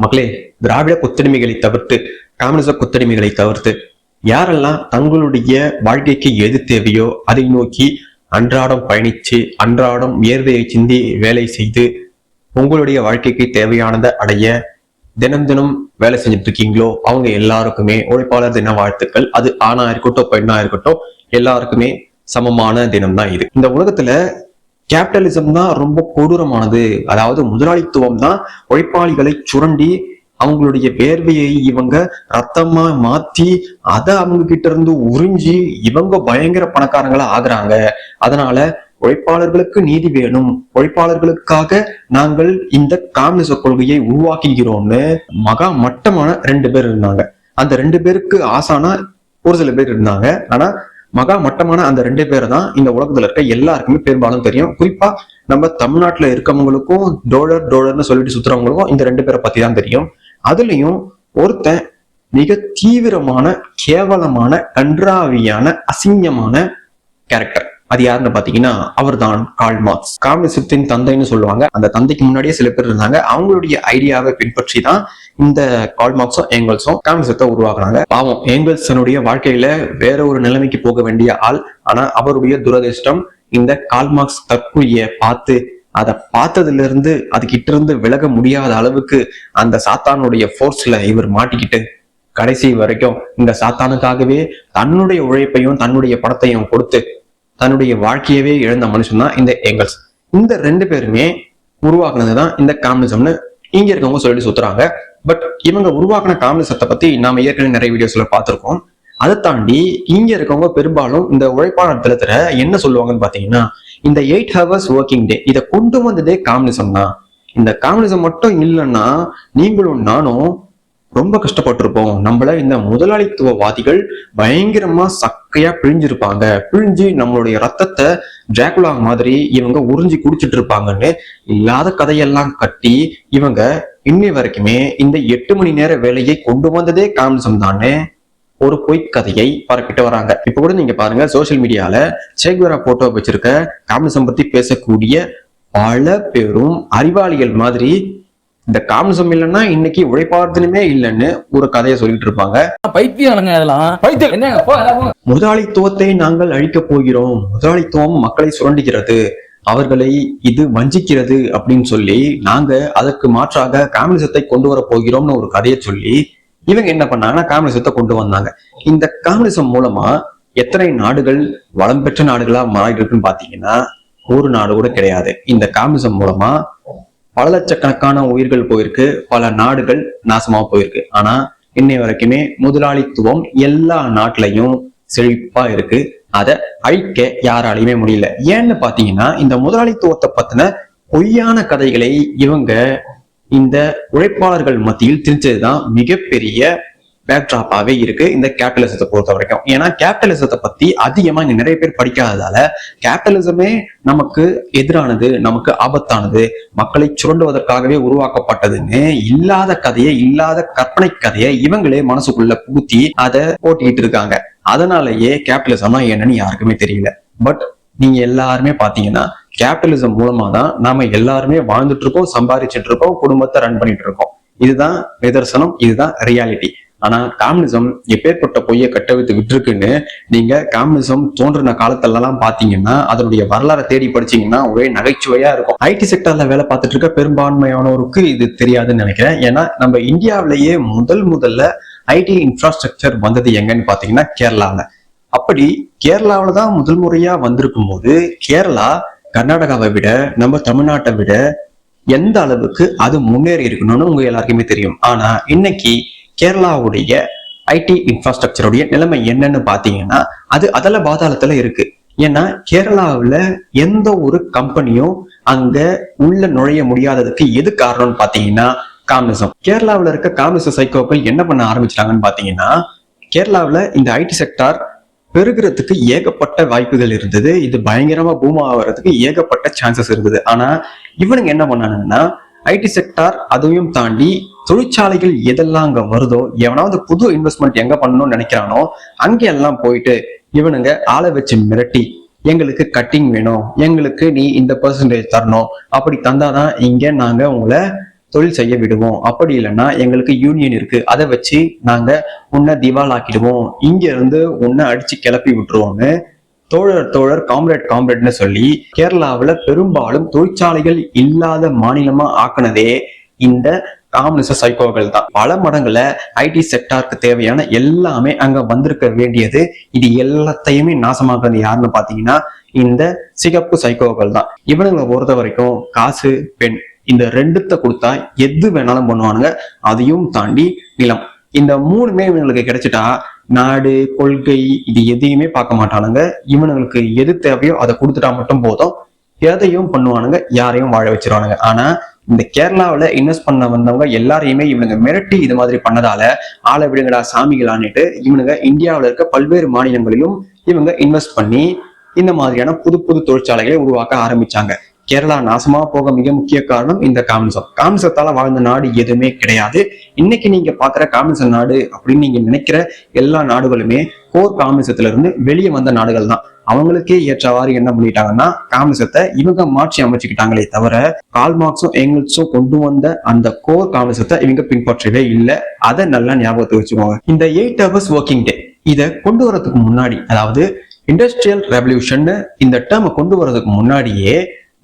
மக்களே, திராவிட கொத்தடிமைகளை தவிர்த்து, கம்யூனிச கொத்தடிமைகளை தவிர்த்து யாரெல்லாம் தங்களுடைய வாழ்க்கைக்கு எது தேவையோ அதை நோக்கி அன்றாடம் பயணிச்சு, அன்றாடம் வியர்வையை சிந்தி வேலை செய்து உங்களுடைய வாழ்க்கைக்கு தேவையானதை அடைய தினம் தினம் வேலை செஞ்சுட்டு இருக்கீங்களோ அவங்க எல்லாருக்குமே உழைப்பாளர் தின வாழ்த்துக்கள். அது ஆணா இருக்கட்டும் பெண்ணா இருக்கட்டும், எல்லாருக்குமே சமமான தினம் தான் இது. இந்த உலகத்துல கேபிட்டலிசம் தான் ரொம்ப கொடூரமானது. அதாவது முதலாளித்துவம் தான் உழைப்பாளிகளை சுரண்டி அவங்களுடைய வேர்வையை இவங்க ரத்தமா மாத்தி அதை அவங்க கிட்ட இருந்து உறிஞ்சி இவங்க பயங்கர பணக்காரங்களா ஆகுறாங்க. அதனால உழைப்பாளர்களுக்கு நீதி வேணும், உழைப்பாளர்களுக்காக நாங்கள் இந்த கம்யூனிச கொள்கையை உருவாக்குகிறோம்னு மகா மட்டமான 2 பேர் இருந்தாங்க. அந்த 2 பேருக்கு ஆசானா ஒரு சில பேர் இருந்தாங்க. ஆனா மகா மட்டமான அந்த 2 பேரை தான் இந்த உலகத்துல இருக்க எல்லாருக்குமே பெரும்பாலும் தெரியும். குறிப்பா நம்ம தமிழ்நாட்டுல இருக்கவங்களுக்கும் டோலர்னு சொல்லிட்டு சுத்துறவங்களுக்கும் இந்த 2 பேரை பத்தி தான் தெரியும். அதுலயும் ஒருத்தன் மிக தீவிரமான, கேவலமான, கன்றாவியான, அசிங்கமான கேரக்டர். அது யாருன்னு பாத்தீங்கன்னா அவர் தான் கார்ல் மார்க்ஸ். கம்யூனிசத்தின் தந்தைன்னு சொல்லுவாங்க. அந்த தந்தைக்கு முன்னாடியே சில பேர் இருந்தாங்க. அவங்களுடைய ஐடியாவை பின்பற்றி தான் இந்த கார்ல் மார்க்ஸும் ஏங்கல்ஸும் கம்யூனிசத்தை உருவாக்குறாங்க. பாவம், ஏங்கல்ஸனுடைய வாழ்க்கையில வேற ஒரு நிலைமைக்கு போக வேண்டிய ஆள். ஆனா அவருடைய துரதிர்ஷ்டம் இந்த கார்ல் மார்க்ஸ் தற்கொலையை பார்த்து அதை பார்த்ததுல இருந்து அதுகிட்ட இருந்து விலக முடியாத அளவுக்கு அந்த சாத்தானுடைய ஃபோர்ஸ்ல இவர் மாட்டிக்கிட்டு கடைசி வரைக்கும் இந்த சாத்தானுக்காகவே தன்னுடைய உழைப்பையும் தன்னுடைய பணத்தையும் கொடுத்து தன்னுடைய வாழ்க்கையவே இழந்த மனுஷன் தான் இந்த ஏங்கல்ஸ். இந்த 2 பேருமே உருவாக்குனதுதான் இந்த கம்யூனிசம்னு இங்க இருக்கவங்க சொல்லிட்டு சுத்துறாங்க. பட் இவங்க உருவாக்குன கம்யூனிசத்தை பத்தி நாம ஏற்கனவே நிறைய வீடியோஸ்ல பார்த்திருக்கோம். அதை தாண்டி இங்க இருக்கவங்க பெரும்பாலும் இந்த உழைப்பாளர் தினத்துல என்ன சொல்லுவாங்கன்னு பாத்தீங்கன்னா, இந்த 8 hours ஒர்க்கிங் டே இதை கொண்டு வந்ததே கம்யூனிசம் தான். இந்த கம்யூனிசம் மட்டும் இல்லைன்னா நீங்களும் நானும் ரொம்ப கஷ்டப்பட்டிருப்போம். நம்மள இந்த முதலாளித்துவவாதிகள் பயங்கரமா சக்கையா பிழிஞ்சிருப்பாங்க. பிழிஞ்சு நம்மளுடைய ரத்தத்தை டிராகுலா மாதிரி இவங்க உறிஞ்சி குடிச்சிட்டு இருப்பாங்கன்னு இல்லாத கதையெல்லாம் கட்டி இவங்க இன்னை வரைக்குமே இந்த 8 மணி நேர வேலையை கொண்டு வந்ததே கம்யூனிசம் தானே ஒரு பொய்க்கதையை பரப்பிட்டு வராங்க. இப்ப கூட நீங்க பாருங்க, சோசியல் மீடியால சேகுவேரா போட்டோ வச்சிருக்க கம்யூனிசம் பத்தி பேசக்கூடிய பல பேரும் அறிவாளிகள் மாதிரி இந்த கம்யூனிசம் இல்லைன்னா இன்னைக்கு உழைப்பாளர் தினமே இல்லைன்னு ஒரு கதையை சொல்லிட்டு இருப்பாங்க. முதலாளித்துவத்தை நாங்கள் அழிக்க போகிறோம், முதலாளித்துவம் மக்களை சுரண்டுகிறது, அவர்களை இது வஞ்சிக்கிறது அப்படின்னு சொல்லி நாங்க அதற்கு மாற்றாக கம்யூனிசத்தை கொண்டு வர போகிறோம்னு ஒரு கதையை சொல்லி இவங்க என்ன பண்ணாங்கன்னா கம்யூனிசத்தை கொண்டு வந்தாங்க. இந்த கம்யூனிசம் மூலமா எத்தனை நாடுகள் வளம் பெற்ற நாடுகளா மாறி இருக்குன்னு பாத்தீங்கன்னா ஒரு நாடு கூட கிடையாது. இந்த கம்யூனிசம் மூலமா பல லட்சக்கணக்கான உயிர்கள் போயிருக்கு, பல நாடுகள் நாசமா போயிருக்கு. ஆனா இன்னை வரைக்குமே முதலாளித்துவம் எல்லா நாட்டிலையும் செழிப்பா இருக்கு. அதை அழிக்க யாராலையுமே முடியல. ஏன்னு பாத்தீங்கன்னா இந்த முதலாளித்துவத்தை பத்தின பொய்யான கதைகளை இவங்க இந்த உழைப்பாளர்கள் மத்தியில் திணிச்சதுதான் மிகப்பெரிய பேக்ட்ராப்பாவே இருக்கு இந்த கேபிட்டலிசத்தை பொறுத்த வரைக்கும். ஏன்னா கேபிட்டலிசத்தை பத்தி அதிகமா இங்க நிறைய பேர் படிக்காததால கேபிட்டலிசமே நமக்கு எதிரானது, நமக்கு ஆபத்தானது, மக்களை சுரண்டுவதற்காகவே உருவாக்கப்பட்டதுன்னு இல்லாத கதையை, இல்லாத கற்பனை கதையை இவங்களே மனசுக்குள்ள புகுத்தி அதை போட்டிக்கிட்டு இருக்காங்க. அதனாலயே கேபிட்டலிசம்னா என்னன்னு யாருக்குமே தெரியல. பட் நீங்க எல்லாருமே பாத்தீங்கன்னா கேபிட்டலிசம் மூலமா தான் நாம எல்லாருமே வாழ்ந்துட்டு இருக்கோம், சம்பாதிச்சுட்டு இருக்கோம், குடும்பத்தை ரன் பண்ணிட்டு இருக்கோம். இதுதான் நிதர்சனம், இதுதான் ரியாலிட்டி. ஆனா கம்யூனிசம் எப்பேற்பட்ட பொய்யை கட்டவித்து விட்டுருக்குன்னு நீங்க கம்யூனிசம் தோன்றின காலத்துல பாத்தீங்கன்னா அதனுடைய வரலாறை தேடி படிச்சீங்கன்னா ஒரே நகைச்சுவையா இருக்கும். ஐடி செக்டர்ல வேலை பார்த்துட்டு இருக்க பெரும்பான்மையானோருக்கு இது தெரியாதுன்னு நினைக்கிறேன். ஏன்னா நம்ம இந்தியாவிலேயே முதல்ல ஐடி இன்ஃப்ராஸ்ட்ரக்சர் வந்தது எங்கன்னு பாத்தீங்கன்னா கேரளால. அப்படி கேரளாவில தான் முதல் முறையா வந்திருக்கும் போது கேரளா கர்நாடகாவை விட, நம்ம தமிழ்நாட்டை விட எந்த அளவுக்கு அது முன்னேறி இருக்கணும்னு உங்க எல்லாருக்குமே தெரியும். ஆனா இன்னைக்கு கேரளாவுடைய ஐடி இன்ஃப்ராஸ்ட்ரக்சருடைய நிலைமை என்னன்னு பாத்தீங்கன்னா அது அதல பாதாளத்துல இருக்கு. ஏன்னா கேரளாவுல எந்த ஒரு கம்பெனியும் அங்க உள்ள நுழைய முடியாததுக்கு எது காரணம்னு பாத்தீங்கன்னா கம்யூனிசம். கேரளாவுல இருக்க கம்யூனிஸ்ட் சைக்கோக்கள் என்ன பண்ண ஆரம்பிச்சிட்டாங்கன்னு பாத்தீங்கன்னா கேரளாவுல இந்த ஐடி செக்டார் பெருகிறதுக்கு ஏகப்பட்ட வாய்ப்புகள் இருந்தது. இது பயங்கரமா பூமா ஆகிறதுக்கு ஏகப்பட்ட சான்சஸ் இருந்தது. ஆனா இவனுங்க என்ன பண்ணானுங்கன்னா ஐடி செக்டார் அதையும் தாண்டி தொழிற்சாலைகள் எதெல்லாம் அங்க வருதோ, எவனாவது புது இன்வெஸ்ட்மெண்ட் எங்க பண்ணணும்னு நினைக்கிறானோ அங்க எல்லாம் போயிட்டு இவனுங்க ஆளை வச்சு மிரட்டி எங்களுக்கு கட்டிங் வேணும், எங்களுக்கு நீ இந்த பெர்சன்டேஜ் தரணும், அப்படி தந்தாதான் இங்க நாங்க உங்களை தொழில் செய்ய விடுவோம், அப்படி இல்லைன்னா எங்களுக்கு யூனியன் இருக்கு, அதை வச்சு நாங்க உன்னை திவாலாக்கிடுவோம், இங்க இருந்து உன்னை அடிச்சு கிளப்பி விட்டுருவோம்னு தோழர் காம்ரேட்னு சொல்லி கேரளாவில் பெரும்பாலும் தொழிற்சாலைகள் இல்லாத மாநிலமா ஆக்குனதே இந்த காம்யூனிச சைக்கோகள் தான். பல மடங்குல ஐடி செக்டாருக்கு தேவையான எல்லாமே அங்க வந்திருக்க வேண்டியது. இது எல்லாத்தையுமே நாசமாக்குறது யாருன்னு பாத்தீங்கன்னா இந்த சிகப்பு சைக்கோகள் தான். இவனுங்களை பொறுத்த வரைக்கும் காசு, பெண், இந்த ரெண்டுத்த கொடுத்தா எது வேணாலும் பண்ணுவானுங்க. அதையும் தாண்டி நிலம். இந்த மூணுமே இவங்களுக்கு கிடைச்சிட்டா நாடு, கொள்கை இது எதையுமே பார்க்க மாட்டானுங்க. இவனுங்களுக்கு எது தேவையோ அதை கொடுத்துட்டா மட்டும் போதும், எதையும் பண்ணுவானுங்க, யாரையும் வாழ வச்சிருவானுங்க. ஆனா இந்த கேரளாவில இன்வெஸ்ட் பண்ண வந்தவங்க எல்லாரையுமே இவனுங்க மிரட்டி இது மாதிரி பண்ணதால ஆளை விடுங்கடா சாமிகளான்னுட்டு இவனுங்க இந்தியாவில இருக்க பல்வேறு மாநிலங்களிலும் இவங்க இன்வெஸ்ட் பண்ணி இந்த மாதிரியான புது புது தொழிற்சாலைகளை உருவாக்க ஆரம்பிச்சாங்க. கேரளா நாசமா போக மிக முக்கிய காரணம் இந்த காமிசத்தால வாழ்ந்த நாடு எதுவுமே கிடையாது. இன்னைக்கு நீங்க பாக்குற காமிச நாடு அப்படின்னு நீங்க நினைக்கிற எல்லா நாடுகளுமே கோர் காமிசத்துல இருந்து வெளியே வந்த நாடுகள் தான். அவங்களுக்கே ஏற்றவாறு என்ன பண்ணிட்டாங்கன்னா காமிசத்தை இவங்க மாற்றி அமைச்சுக்கிட்டாங்களே தவிர கால்மார்க்ஸும் எங்கல்ஸும் கொண்டு வந்த அந்த கோர் காமிசத்தை இவங்க பின்பற்றவே இல்லை. அதை நல்லா ஞாபகத்தை வச்சுக்கோங்க. இந்த 8 hours ஒர்க்கிங் டே இதை கொண்டு வரதுக்கு முன்னாடி, அதாவது இண்டஸ்ட்ரியல் ரெவல்யூஷன் இந்த டேர்மை கொண்டு வரதுக்கு முன்னாடியே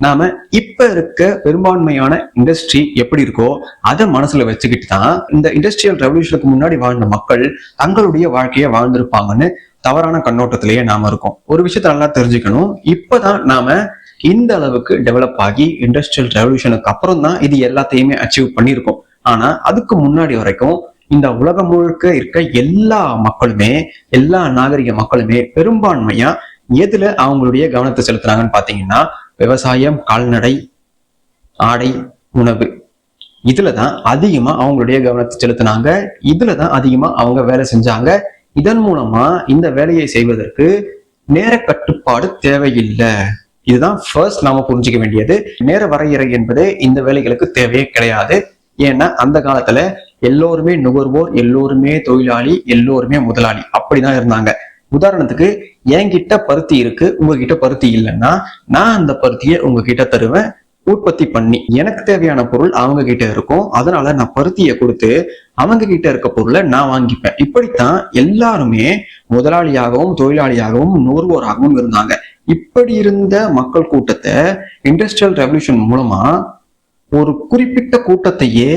நாம இப்ப இருக்க பெரும்பான்மையான இண்டஸ்ட்ரி எப்படி இருக்கோ அதை மனசுல வச்சுக்கிட்டு தான் இந்த இண்டஸ்ட்ரியல் ரெவல்யூஷனுக்கு முன்னாடி வாழ்ந்த மக்கள் தங்களுடைய வாழ்க்கையை வாழ்ந்திருப்பாங்கன்னு தவறான கண்ணோட்டத்திலேயே நாம இருக்கோம். ஒரு விஷயத்த நல்லா தெரிஞ்சுக்கணும். இப்பதான் நாம இந்த அளவுக்கு டெவலப் ஆகி இண்டஸ்ட்ரியல் ரெவல்யூஷனுக்கு அப்புறம் தான் இது எல்லாத்தையுமே அச்சீவ் பண்ணியிருக்கோம். ஆனா அதுக்கு முன்னாடி வரைக்கும் இந்த உலகம் முழுக்க இருக்க எல்லா மக்களுமே, எல்லா நாகரிக மக்களுமே பெரும்பான்மையா எதுல அவங்களுடைய கவனத்தை செலுத்துறாங்கன்னு பாத்தீங்கன்னா விவசாயம், கால்நடை, ஆடை, உணவு, இதுலதான் அதிகமா அவங்களுடைய கவனத்தை செலுத்தினாங்க. இதுலதான் அதிகமா அவங்க வேலை செஞ்சாங்க. இதன் மூலமா இந்த வேலையை செய்வதற்கு நேர கட்டுப்பாடு தேவையில்லை. இதுதான் ஃபர்ஸ்ட் நாம புரிஞ்சுக்க வேண்டியது. நேர வரையறை என்பது இந்த வேலைகளுக்கு தேவையே கிடையாது. ஏன்னா அந்த காலத்துல எல்லோருமே நுகர்வோர், எல்லோருமே தொழிலாளி, எல்லோருமே முதலாளி, அப்படிதான் இருந்தாங்க. உதாரணத்துக்கு என்கிட்ட பருத்தி இருக்கு, உங்ககிட்ட பருத்தி இல்லைன்னா நான் அந்த பருத்தியை உங்ககிட்ட தருவேன் உற்பத்தி பண்ணி. எனக்கு தேவையான பொருள் அவங்க கிட்ட இருக்கும், அதனால நான் பருத்தியை கொடுத்து அவங்க கிட்ட இருக்க பொருளை நான் வாங்கிப்பேன். இப்படித்தான் எல்லாருமே முதலாளியாகவும் தொழிலாளியாகவும் நுகர்வோராகவும் இருந்தாங்க. இப்படி இருந்த மக்கள் கூட்டத்தை இண்டஸ்ட்ரியல் ரெவல்யூஷன் மூலமா ஒரு குறிப்பிட்ட கூட்டத்தையே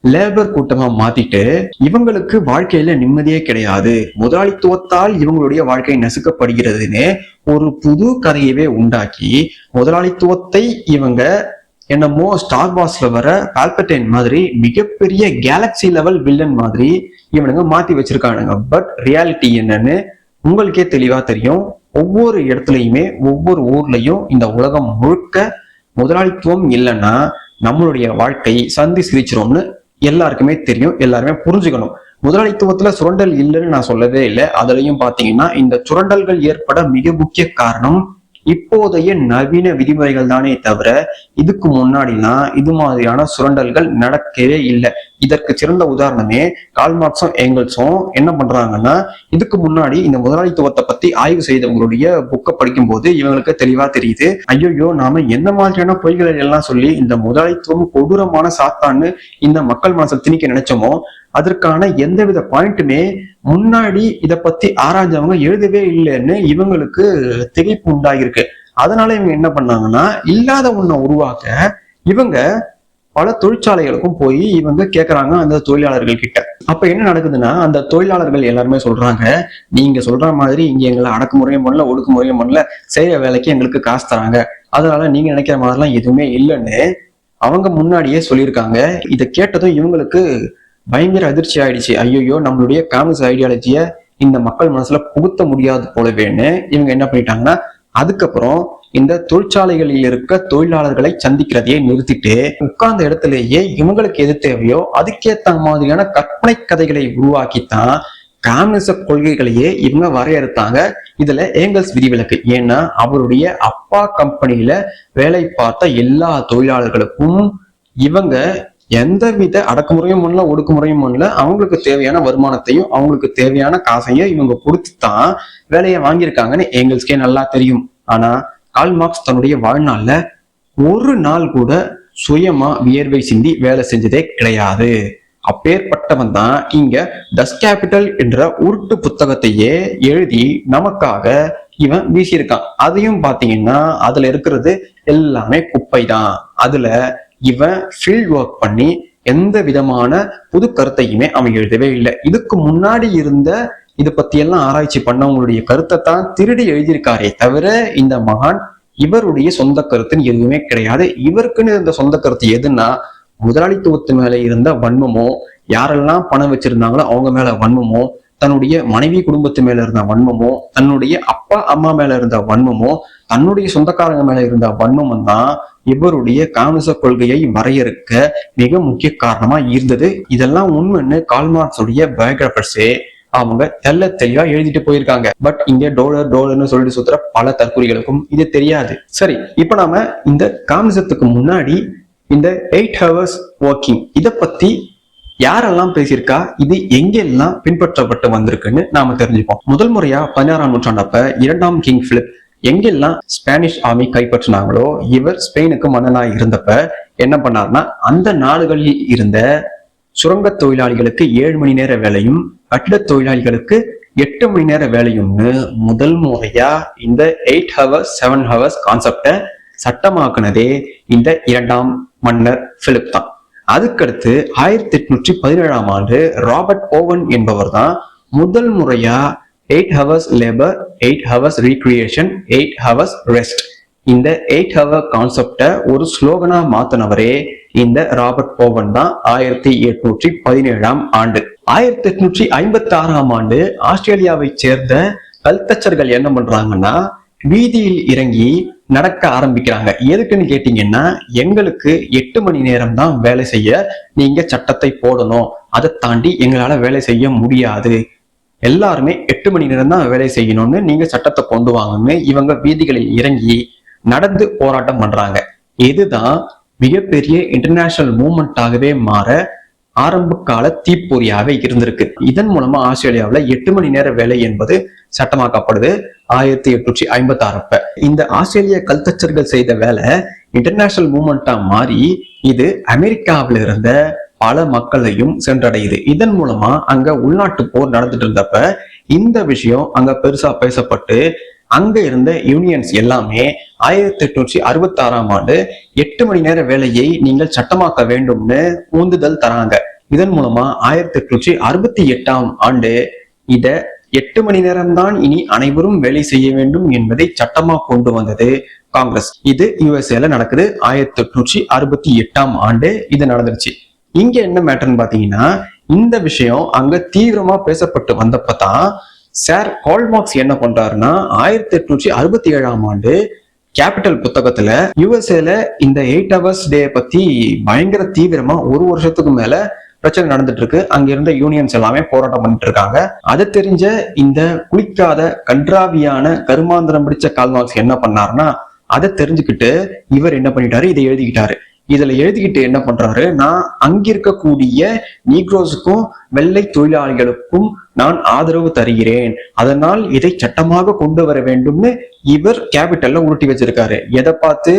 லேபர் கூட்டமா மாத்திட்டு இவங்களுக்கு வாழ்க்கையில நிம்மதியே கிடையாது, முதலாளித்துவத்தால் இவங்களுடைய வாழ்க்கை நசுக்கப்படுகிறதுன்னு ஒரு புது கதையவே உண்டாக்கி முதலாளித்துவத்தை இவங்க என்னமோ ஸ்டார் வார்ஸ்ல வர பால்படைன் மாதிரி மிகப்பெரிய கேலக்சி லெவல் வில்லன் மாதிரி இவனுங்க மாத்தி வச்சிருக்கானுங்க. பட் ரியாலிட்டி என்னன்னு உங்களுக்கே தெளிவா தெரியும். ஒவ்வொரு இடத்துலயுமே ஒவ்வொரு ஊர்லயும் இந்த உலகம் முழுக்க முதலாளித்துவம் இல்லைன்னா நம்மளுடைய வாழ்க்கை சந்தி சிரிச்சிரும்னு எல்லாருக்குமே தெரியும், எல்லாருமே புரிஞ்சுக்கணும். முதலாளித்துவத்துல சுரண்டல் இல்லைன்னு நான் சொல்லவே இல்லை. அதுலயும் பாத்தீங்கன்னா இந்த சுரண்டல்கள் ஏற்பட மிக முக்கிய காரணம் இப்போதைய நவீன விதிமுறைகள் தானே தவிர இதுக்கு முன்னாடிலாம் இது மாதிரியான சுரண்டல்கள் நடக்கவே இல்லை. இதற்கு சிறந்த உதாரணமே கால்மார்க்ஸும் எங்கல்ஸும் என்ன பண்றாங்கன்னா, இதுக்கு முன்னாடி இந்த முதலாளித்துவத்தை பத்தி ஆய்வு செய்தவங்களுடைய புக்கை படிக்கும் போது இவங்களுக்கு தெளிவா தெரியுது, ஐயோ நாம எந்த மாதிரியான பொய்களை எல்லாம் சொல்லி இந்த முதலாளித்துவம் கொடூரமான சாத்தான்னு இந்த மக்கள் மனசை திணிக்க நினைச்சோமோ அதற்கான எந்தவித பாயிண்ட்டுமே முன்னாடி இதை பத்தி ஆராய்ஞ்சவங்க எழுதவே இல்லைன்னு இவங்களுக்கு திகைப்பு உண்டாகிருக்கு. அதனால இவங்க என்ன பண்ணாங்கன்னா இல்லாத ஒன்றை உருவாக்க இவங்க பல தொழிற்சாலைகளுக்கும் போய் இவங்க கேட்கறாங்க அந்த தொழிலாளர்கள் கிட்ட. அப்ப என்ன நடக்குதுன்னா அந்த தொழிலாளர்கள் எல்லாருமே சொல்றாங்க, நீங்க சொல்ற மாதிரி இங்க எங்களை அடக்குமுறையும் பண்ணல, ஒடுக்குமுறையும் பண்ணல, செய்யற வேலைக்கு எங்களுக்கு காசு தராங்க, அதனால நீங்க நினைக்கிற மாதிரிலாம் எதுவுமே இல்லைன்னு அவங்க முன்னாடியே சொல்லியிருக்காங்க. இதை கேட்டதும் இவங்களுக்கு பயங்கர அதிர்ச்சி ஆயிடுச்சு. ஐயோ நம்மளுடைய காமிஸ் ஐடியாலஜிய இந்த மக்கள் மனசுல புகுத்த முடியாது போலவேன்னு இவங்க என்ன பண்ணிட்டாங்கன்னா அதுக்கப்புறம் இந்த தொழிற்சாலைகளில் இருக்க தொழிலாளர்களை சந்திக்கிறதையே நிறுத்திட்டு உட்கார்ந்த இடத்திலேயே இவங்களுக்கு எது தேவையோ அதுக்கேற்ற மாதிரியான கற்பனை கதைகளை உருவாக்கித்தான் கம்யூனிச கொள்கைகளையே இவங்க வரையறுத்தாங்க. இதுல ஏங்கல்ஸ் விதிவிலக்கு. ஏன்னா அவருடைய அப்பா கம்பெனியில வேலை பார்த்த எல்லா தொழிலாளர்களுக்கும் இவங்க எந்தவித அடக்குமுறையும் பண்ணல, ஒடுக்குமுறையும் பண்ணல, அவங்களுக்கு தேவையான வருமானத்தையும் அவங்களுக்கு தேவையான காசையும் இவங்க கொடுத்துதான் வேலையை வாங்கியிருக்காங்கன்னு ஏங்கல்ஸ்கே நல்லா தெரியும். ஆனா கால்மார்க்ஸ் தன்னுடைய வாழ்நாள்ல ஒரு நாள் கூட சுயமா வியர்வை சிந்தி வேலை செஞ்சதே கிடையாது. அப்பேற்பட்டவன் தான் இங்க டஸ் கேபிட்டல் என்ற உருட்டு புத்தகத்தையே எழுதி நமக்காக இவன் வீசியிருக்கான். அதையும் பாத்தீங்கன்னா அதுல இருக்கிறது எல்லாமே குப்பை தான். அதுல இவன் ஃபீல்ட் ஒர்க் பண்ணி எந்த விதமான புது கருத்தையுமே அவன் எழுதவே இல்லை. இதுக்கு முன்னாடி இருந்த இதை பத்தி எல்லாம் ஆராய்ச்சி பண்ணவங்களுடைய கருத்தை தான் திருடி எழுதியிருக்காரே தவிர இந்த மகான் இவருடைய சொந்த கருத்துன்னு எதுவுமே கிடையாது. இவருக்குன்னு இருந்த சொந்த கருத்து எதுன்னா முதலாளித்துவத்து மேல இருந்த வன்மமோ, யாரெல்லாம் பணம் வச்சிருந்தாங்களோ அவங்க மேல வன்மமோ, தன்னுடைய மனைவி குடும்பத்து மேல இருந்த வன்மமோ, தன்னுடைய அப்பா அம்மா மேல இருந்த வன்மமோ, தன்னுடைய சொந்தக்காரங்க மேல இருந்த வன்மமும் தான் இவருடைய கம்யூனிச கொள்கையை வரையறுக்க மிக முக்கிய காரணமா இருந்தது. இதெல்லாம் உண்மைன்னு கார்ல் மார்க்ஸ் உடைய பயோகிராபர்ஸே அவங்க தெல்ல தெளிவா எழுதிட்டு போயிருக்காங்க. பட் இங்க டோலர்னு சொல்லிட்டு சுத்துற பல தற்கொலைகளுக்கும் இது தெரியாது. சரி, இப்ப நாம இந்த கம்யூனிசத்துக்கு முன்னாடி இந்த 8 hours working இத பத்தி யாரெல்லாம் பேசியிருக்கா, இது எங்கெல்லாம் பின்பற்றப்பட்டு வந்திருக்குன்னு நாம தெரிஞ்சுப்போம். முதல் முறையா 16ஆம் நூற்றாண்டப்ப 2ஆம் கிங் பிலிப் எங்கெல்லாம் ஸ்பானிஷ் ஆர்மி கைப்பற்றினாங்களோ, இவர் ஸ்பெயினுக்கு மன்னனா இருந்தப்ப என்ன பண்ணார்னா அந்த நாடுகளில் இருந்த சுரங்க தொழிலாளிகளுக்கு 7 மணி நேர வேலையும் கட்டிட தொழிலாளிகளுக்கு 8 மணி நேர வேலையும்னு முதல் முறையா இந்த 8 hours 7 hours கான்செப்ட சட்டமாக்குனதே இந்த 2ஆம் மன்னர் பிலிப் தான். அதுக்கடுத்து 1817ஆம் ஆண்டு ராபர்ட் ஓவன் என்பவர் தான் முதல் முறையா 8 hours labour 8 hours recreation 8 hours rest இந்த 8 hour கான்செப்ட ஒரு ஸ்லோகனா மாத்தினவரே இந்த ராபர்ட் ஓவன் தான் 1817ஆம் ஆண்டு. 1856ஆம் ஆண்டு ஆஸ்திரேலியாவை சேர்ந்த கல்தச்சர்கள் என்ன பண்றாங்கன்னா வீதியில் இறங்கி நடக்க ஆரம்பிக்கிறாங்க. எதுக்குன்னு கேட்டீங்கன்னா, எங்களுக்கு 8 மணி நேரம் தான் வேலை செய்ய நீங்க சட்டத்தை போடணும், அதை தாண்டி எங்களால வேலை செய்ய முடியாது, எல்லாருமே 8 மணி நேரம் தான் வேலை செய்யணும்னு நீங்க சட்டத்தை கொண்டு வாங்கன்னு இவங்க வீதிகளில் இறங்கி நடந்து போராட்டம் பண்றாங்க. இதுதான் மிகப்பெரிய இன்டர்நேஷனல் மூவ்மெண்டாகவே மாற ஆரம்ப கால தீப்பொறியாக இருந்திருக்கு. இதன் மூலமா ஆஸ்திரேலியாவில் 8 மணி நேர வேலை என்பது சட்டமாக்கப்படுது 1856. இந்த ஆஸ்திரேலிய கல்தச்சர்கள் செய்த வேலை இன்டர்நேஷனல் மூவ்மெண்டா மாறி இது அமெரிக்காவில இருந்த பல மக்களையும் சென்றடையுது. இதன் மூலமா அங்க உள்நாட்டு போர் நடந்துட்டு இருந்தப்ப இந்த விஷயம் அங்க பெருசா பேசப்பட்டு அங்க இருந்த யூனியன்ஸ் எல்லாமே 1866ஆம் ஆண்டு 8 மணி நேர வேலையை நீங்கள் சட்டமாக்க வேண்டும்னு ஊந்துதல் தராங்க. இதன் மூலமா 1868ஆம் ஆண்டு இத 8 மணி நேரம் தான் இனி அனைவரும் வேலை செய்ய வேண்டும் என்பதை சட்டமா கொண்டு வந்தது காங்கிரஸ். இது யுஎஸ்ஏல நடக்குது. 1868ஆம் ஆண்டு இது நடந்துருச்சு. இங்க என்ன மேட்டர்ன்னு பாத்தீங்கன்னா, இந்த விஷயம் அங்க தீவிரமா பேசப்பட்டு வந்தப்பதான் சார் கார்ல் மார்க்ஸ் என்ன பண்றாருன்னா 1867ஆம் ஆண்டு கேபிட்டல் புத்தகத்துல யுஎஸ்ஏல இந்த 8 hours டே பத்தி பயங்கர தீவிரமா ஒரு வருஷத்துக்கு மேல பிரச்சனை நடந்துட்டு இருக்கு. அங்க இருந்த யூனியன்ஸ் எல்லாமே போராட்டம் பண்ணிட்டு இருக்காங்க. அதை தெரிஞ்ச இந்த குளிக்காத கன்றாவியான கருமாந்திரம் பிடிச்ச கார்ல் மார்க்ஸ் என்ன பண்ணாருன்னா, அதை தெரிஞ்சுக்கிட்டு இவர் என்ன பண்ணிட்டாரு, இதை எழுதிக்கிட்டாரு. இதுல எழுதிக்கிட்டு என்ன பண்றாரு, நான் அங்கிருக்கக்கூடிய நீக்ரோஸுக்கும் வெள்ளை தொழிலாளிகளுக்கும் நான் ஆதரவு தருகிறேன், அதனால் இதை சட்டமாக கொண்டு வர வேண்டும்னு இவர் கேபிட்டல்ல உருட்டி வச்சிருக்காரு. எதை பார்த்து?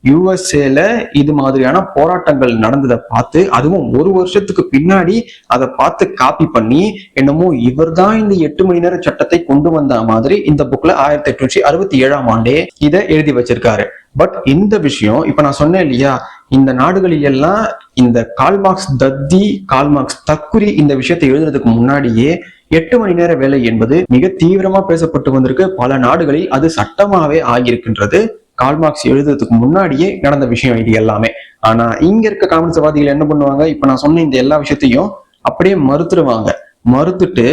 யுஎஸ்ஏல இது மாதிரியான போராட்டங்கள் நடந்ததை பார்த்து, அதுவும் ஒரு வருஷத்துக்கு பின்னாடி அதை பார்த்து காப்பி பண்ணி என்னமோ இவர் தான் இந்த 8 மணி நேர சட்டத்தை கொண்டு வந்த மாதிரி இந்த புக்ல 1867ஆம் ஆண்டே இதை எழுதி வச்சிருக்காரு. பட் இந்த விஷயம் இப்ப நான் சொன்னேன் இல்லையா, இந்த நாடுகளில் எல்லாம் இந்த கார்ல் மார்க்ஸ் தத்தி, கார்ல் மார்க்ஸ் தற்குறி இந்த விஷயத்தை எழுதுறதுக்கு முன்னாடியே 8 மணி நேர வேலை என்பது மிக தீவிரமா பேசப்பட்டு வந்திருக்கு. பல நாடுகளில் அது சட்டமாவே ஆகியிருக்கின்றது. கார்ல் மார்க்ஸ் எழுதுறதுக்கு முன்னாடியே நடந்த விஷயம் இது எல்லாமே. ஆனா இங்க இருக்க கம்யூனிஸ்டவாதிகள் என்ன பண்ணுவாங்க, இப்ப நான் சொன்ன இந்த எல்லா விஷயத்தையும் அப்படியே மறுத்துருவாங்க. மறுத்துட்டு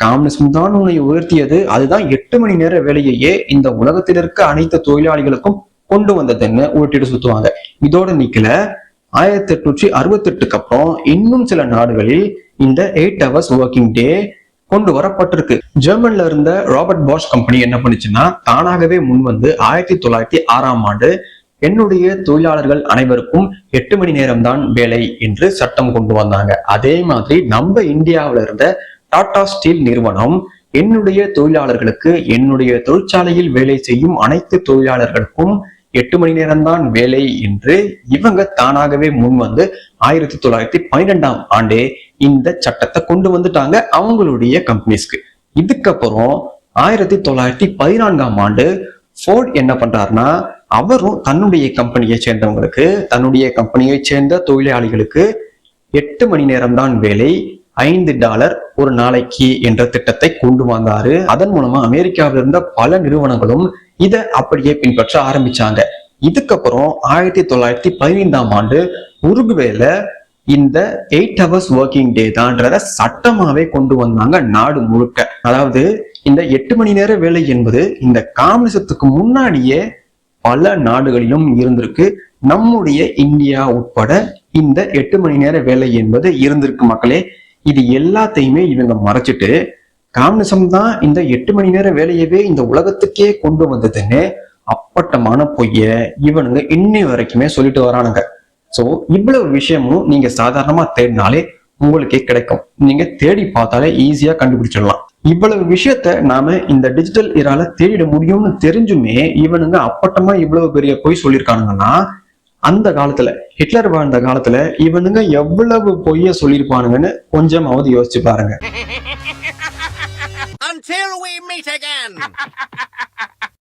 கம்யூனிசம் தான் உன்னை உயர்த்தியது, அதுதான் 8 மணி நேர வேலையையே இந்த உலகத்தில் இருக்க அனைத்து தொழிலாளிகளுக்கும் கொண்டு வந்ததுன்னு உருட்டிட்டு சுத்துவாங்க. இதோட நிக்கல. 1868க்கு அப்புறம் இன்னும் சில நாடுகளில் இந்த 8 hours working day கொண்டு வரப்பட்டிருக்கு. ஜெர்மன்ல இருந்த ராபர்ட் பாஷ் கம்பெனி என்ன பண்ணுச்சுன்னா, தானாகவே முன் வந்து 1906ஆம் ஆண்டு என்னுடைய தொழிலாளர்கள் அனைவருக்கும் 8 மணி நேரம் தான் வேலை என்று சட்டம் கொண்டு வந்தாங்க. அதே மாதிரி நம்ம இந்தியாவில இருந்த டாடா ஸ்டீல் நிறுவனம் என்னுடைய தொழிலாளர்களுக்கு, என்னுடைய தொழிற்சாலையில் வேலை செய்யும் அனைத்து தொழிலாளர்களுக்கும் 8 மணி நேரம் தான் வேலை என்று இவங்க தானாகவே முன் வந்து 1912ஆம் ஆண்டே இந்த சட்டத்தை கொண்டு வந்துட்டாங்க அவங்களுடைய கம்பெனிஸ்க்கு. இதுக்கப்புறம் 1914ஆம் ஆண்டு ஃபோர்ட் என்ன பண்றாருன்னா, அவரும் தன்னுடைய கம்பெனியை சேர்ந்தவங்களுக்கு, தன்னுடைய கம்பெனியை சேர்ந்த தொழிலாளிகளுக்கு 8 மணி நேரம் தான் வேலை, $5 ஒரு நாளைக்கு என்ற திட்டத்தை கொண்டு வந்தாரு. அதன் மூலமா அமெரிக்காவில் இருந்த பல நிறுவனங்களும் இதை அப்படியே பின்பற்ற ஆரம்பிச்சாங்க. இதுக்கப்புறம் 1915ஆம் ஆண்டு உருகுவேல இந்த 8 hours working day தான்றத சட்டமாவே கொண்டு வந்தாங்க நாடு முழுக்க. அதாவது இந்த 8 மணி நேர வேலை என்பது இந்த காம்யூனிசத்துக்கு முன்னாடியே பல நாடுகளிலும் இருந்திருக்கு. நம்முடைய இந்தியா உட்பட இந்த 8 மணி நேர வேலை என்பது இருந்திருக்கு மக்களே. இது எல்லாத்தையுமே இவங்க மறைச்சிட்டு கம்யூனிசம் தான் இந்த 8 மணி நேர வேலையவே இந்த உலகத்துக்கே கொண்டு வந்ததுன்னு அப்பட்டமான பொய்ய இவனுங்க இன்னை வரைக்குமே சொல்லிட்டு வரானுங்க. சோ இவ்வளவு விஷயமும் நீங்க சாதாரணமா தேடினாலே உங்களுக்கே கிடைக்கும். நீங்க தேடி பார்த்தாலே ஈஸியா கண்டுபிடிச்சிடலாம். இவ்வளவு விஷயத்த நாம இந்த டிஜிட்டல் இரால தேடிட முடியும்னு தெரிஞ்சுமே இவனுங்க அப்பட்டமா இவ்வளவு பெரிய பொய் சொல்லியிருக்கானுங்கன்னா, அந்த காலத்துல ஹிட்லர் வாழ்ந்த காலத்துல இவனுங்க எவ்வளவு பொய்ய சொல்லியிருப்பானுங்கன்னு கொஞ்சமாவது யோசிச்சு பாருங்க. Until we meet again.